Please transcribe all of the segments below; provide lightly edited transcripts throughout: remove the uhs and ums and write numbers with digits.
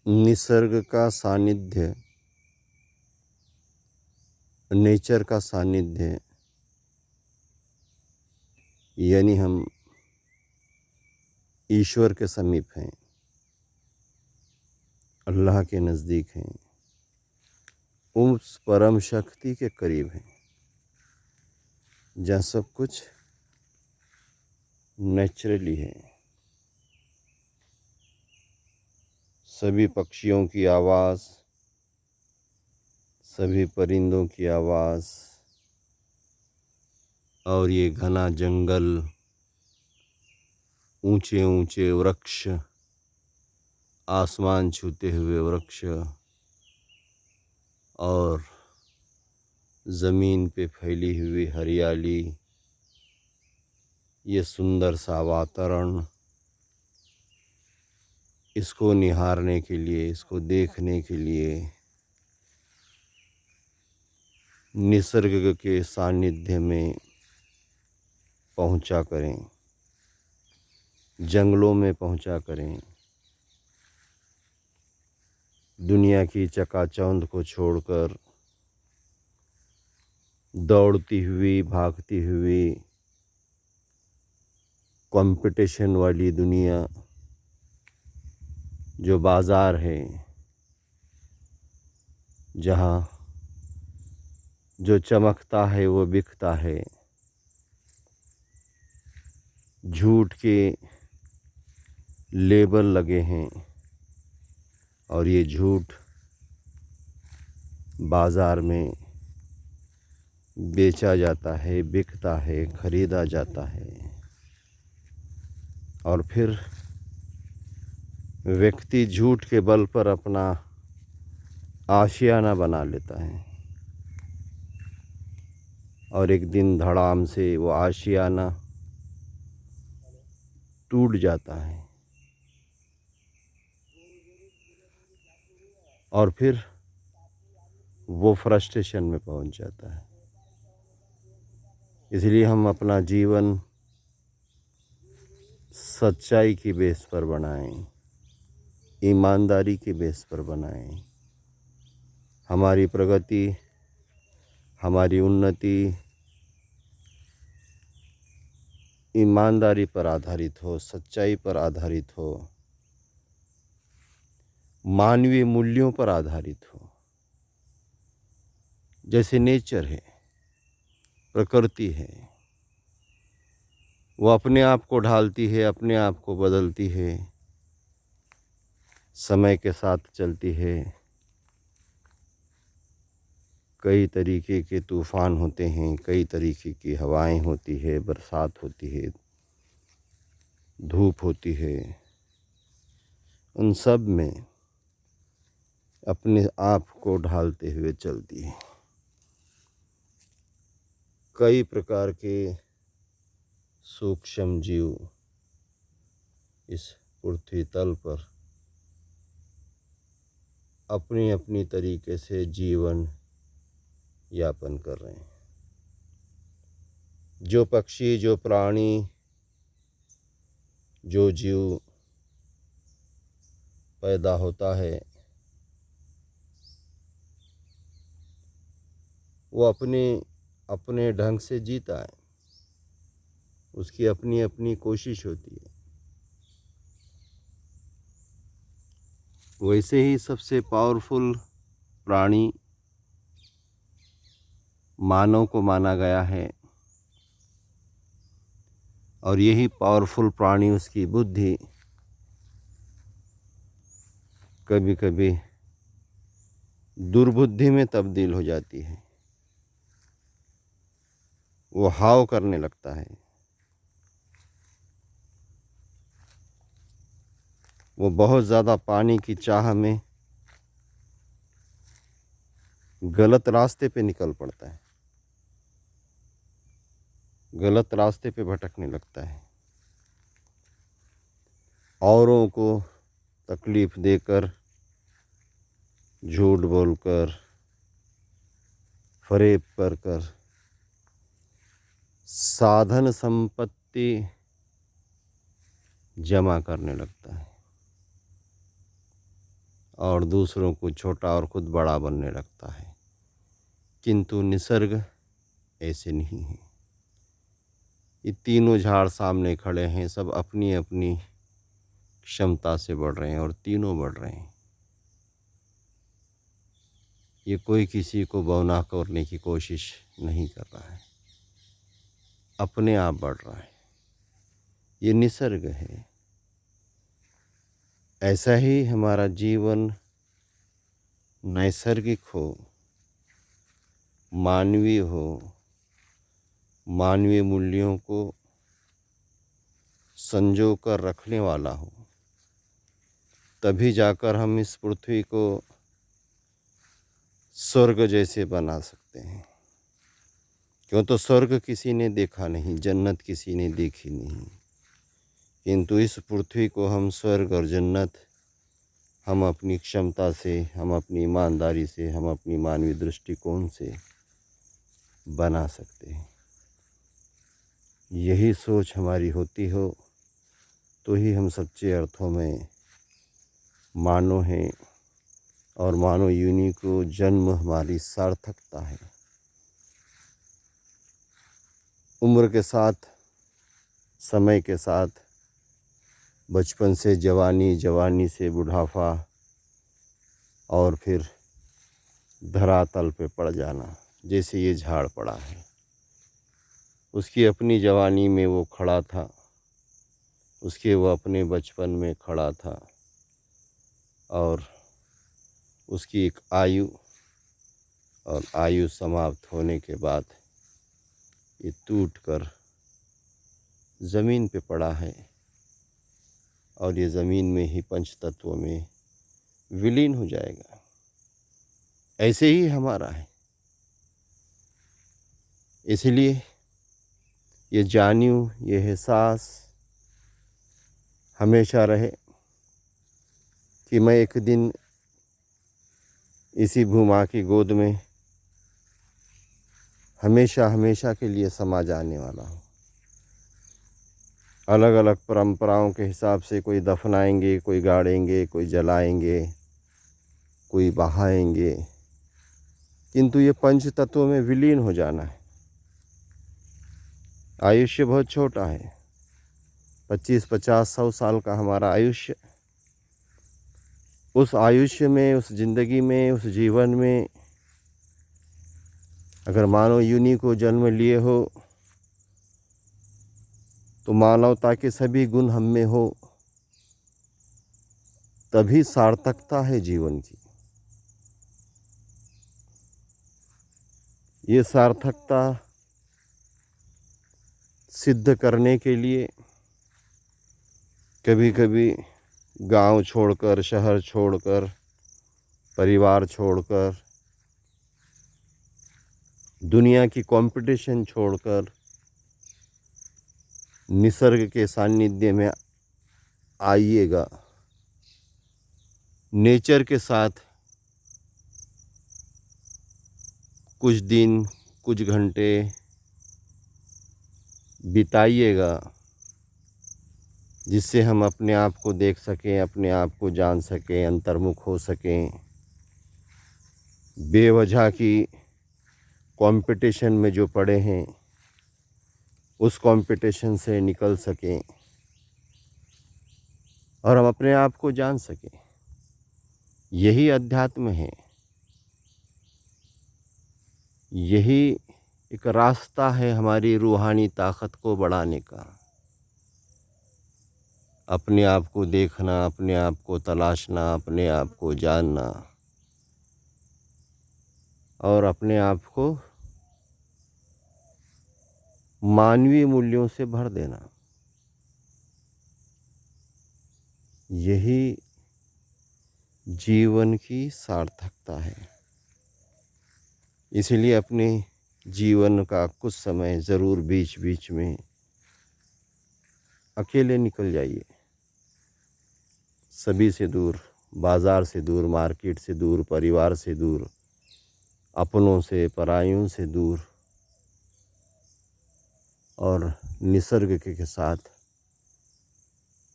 निसर्ग का सानिध्य, नेचर का सानिध्य, यानी हम ईश्वर के समीप हैं, अल्लाह के नज़दीक हैं, उस परम शक्ति के करीब हैं, जहाँ सब कुछ नेचुरली है। सभी पक्षियों की आवाज़, सभी परिंदों की आवाज़ और ये घना जंगल, ऊंचे ऊंचे वृक्ष, आसमान छूते हुए वृक्ष और ज़मीन पे फैली हुई हरियाली, ये सुंदर सा वातावरण, इसको निहारने के लिए, इसको देखने के लिए निसर्ग के सानिध्य में पहुंचा करें, जंगलों में पहुंचा करें। दुनिया की चकाचौंध को छोड़कर दौड़ती हुई, भागती हुई, कंपटीशन वाली दुनिया, जो बाज़ार है, जहाँ जो चमकता है वो बिकता है, झूठ के लेबल लगे हैं और ये झूठ बाज़ार में बेचा जाता है, बिकता है, ख़रीदा जाता है और फिर व्यक्ति झूठ के बल पर अपना आशियाना बना लेता है और एक दिन धड़ाम से वो आशियाना टूट जाता है और फिर वो फ्रस्ट्रेशन में पहुंच जाता है। इसलिए हम अपना जीवन सच्चाई की बेस पर बनाएं, ईमानदारी की बेस पर बनाएं। हमारी प्रगति, हमारी उन्नति ईमानदारी पर आधारित हो, सच्चाई पर आधारित हो, मानवीय मूल्यों पर आधारित हो। जैसे नेचर है, प्रकृति है, वो अपने आप को ढालती है, अपने आप को बदलती है, समय के साथ चलती है। कई तरीके के तूफ़ान होते हैं, कई तरीके की हवाएं होती है, बरसात होती है, धूप होती है। उन सब में अपने आप को ढालते हुए चलती है। कई प्रकार के सूक्ष्म जीव इस पृथ्वी तल पर अपनी अपनी तरीके से जीवन यापन कर रहे हैं। जो पक्षी, जो प्राणी, जो जीव पैदा होता है, वो अपने अपने ढंग से जीता है, उसकी अपनी अपनी कोशिश होती है। वैसे ही सबसे पावरफुल प्राणी मानव को माना गया है और यही पावरफुल प्राणी, उसकी बुद्धि कभी कभी दुर्बुद्धि में तब्दील हो जाती है। वो हाव करने लगता है, वो बहुत ज़्यादा पानी की चाह में गलत रास्ते पे निकल पड़ता है, गलत रास्ते पे भटकने लगता है, औरों को तकलीफ़ देकर, झूठ बोलकर, फरेब कर साधन संपत्ति जमा करने लगता है। और दूसरों को छोटा और खुद बड़ा बनने लगता है। किंतु निसर्ग ऐसे नहीं है। ये तीनों झाड़ सामने खड़े हैं, सब अपनी अपनी क्षमता से बढ़ रहे हैं और तीनों बढ़ रहे हैं। ये कोई किसी को बौना करने की कोशिश नहीं कर रहा है, अपने आप बढ़ रहा है। ये निसर्ग है। ऐसा ही हमारा जीवन नैसर्गिक हो, मानवीय हो, मानवीय मूल्यों को संजो कर रखने वाला हो, तभी जाकर हम इस पृथ्वी को स्वर्ग जैसे बना सकते हैं। क्यों? तो स्वर्ग किसी ने देखा नहीं, जन्नत किसी ने देखी नहीं, किंतु इस पृथ्वी को हम स्वर्ग और जन्नत हम अपनी क्षमता से, हम अपनी ईमानदारी से, हम अपनी मानवीय दृष्टिकोण से बना सकते हैं। यही सोच हमारी होती हो तो ही हम सच्चे अर्थों में मानव हैं और मानव योनि को जन्म हमारी सार्थकता है। उम्र के साथ, समय के साथ, बचपन से जवानी, जवानी से बुढ़ापा और फिर धरातल पे पड़ जाना, जैसे ये झाड़ पड़ा है। उसकी अपनी जवानी में वो खड़ा था, उसके वो अपने बचपन में खड़ा था और उसकी एक आयु, और आयु समाप्त होने के बाद ये टूट कर ज़मीन पे पड़ा है और ये ज़मीन में ही पंच तत्वों में विलीन हो जाएगा। ऐसे ही हमारा है। इसलिए ये जानियो, ये एहसास हमेशा रहे कि मैं एक दिन इसी भूमा की गोद में हमेशा हमेशा के लिए समा जाने वाला हूँ। अलग अलग परंपराओं के हिसाब से कोई दफनाएंगे, कोई गाड़ेंगे, कोई जलाएंगे, कोई बहाएंगे, किंतु ये पंच तत्वों में विलीन हो जाना है। आयुष्य बहुत छोटा है, 25, 50, 100 साल का हमारा आयुष्य। उस आयुष्य में, उस जिंदगी में, उस जीवन में अगर मानव योनि को जन्म लिए हो तो मानवता के सभी गुण हम में हो, तभी सार्थकता है जीवन की। ये सार्थकता सिद्ध करने के लिए कभी कभी गांव छोड़कर, शहर छोड़कर, परिवार छोड़कर, दुनिया की कंपटीशन छोड़कर निसर्ग के सानिध्य में आइएगा। नेचर के साथ कुछ दिन, कुछ घंटे बिताइएगा, जिससे हम अपने आप को देख सकें, अपने आप को जान सकें, अंतर्मुख हो सकें, बेवजह की कंपटीशन में जो पड़े हैं उस कंपटीशन से निकल सकें और हम अपने आप को जान सकें। यही अध्यात्म है, यही एक रास्ता है हमारी रूहानी ताकत को बढ़ाने का। अपने आप को देखना, अपने आप को तलाशना, अपने आप को जानना और अपने आप को मानवीय मूल्यों से भर देना, यही जीवन की सार्थकता है। इसलिए अपने जीवन का कुछ समय ज़रूर बीच बीच में अकेले निकल जाइए, सभी से दूर, बाज़ार से दूर, मार्केट से दूर, परिवार से दूर, अपनों से, परायों से दूर, और निसर्ग के साथ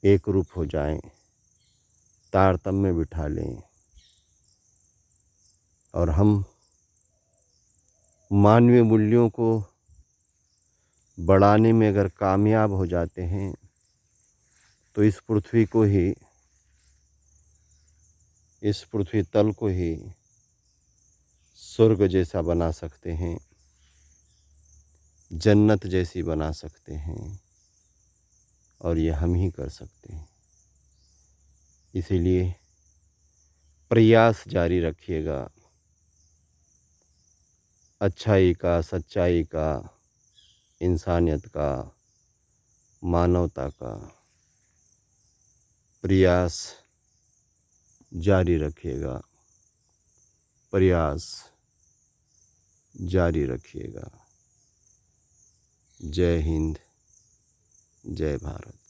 एक रूप हो जाएं, तारतम्य बिठा लें, और हम मानवीय मूल्यों को बढ़ाने में अगर कामयाब हो जाते हैं तो इस पृथ्वी तल को ही स्वर्ग जैसा बना सकते हैं, जन्नत जैसी बना सकते हैं, और ये हम ही कर सकते हैं। इसीलिए प्रयास जारी रखिएगा, अच्छाई का, सच्चाई का, इंसानियत का, मानवता का प्रयास जारी रखिएगा, प्रयास जारी रखिएगा। जय हिंद, जय भारत।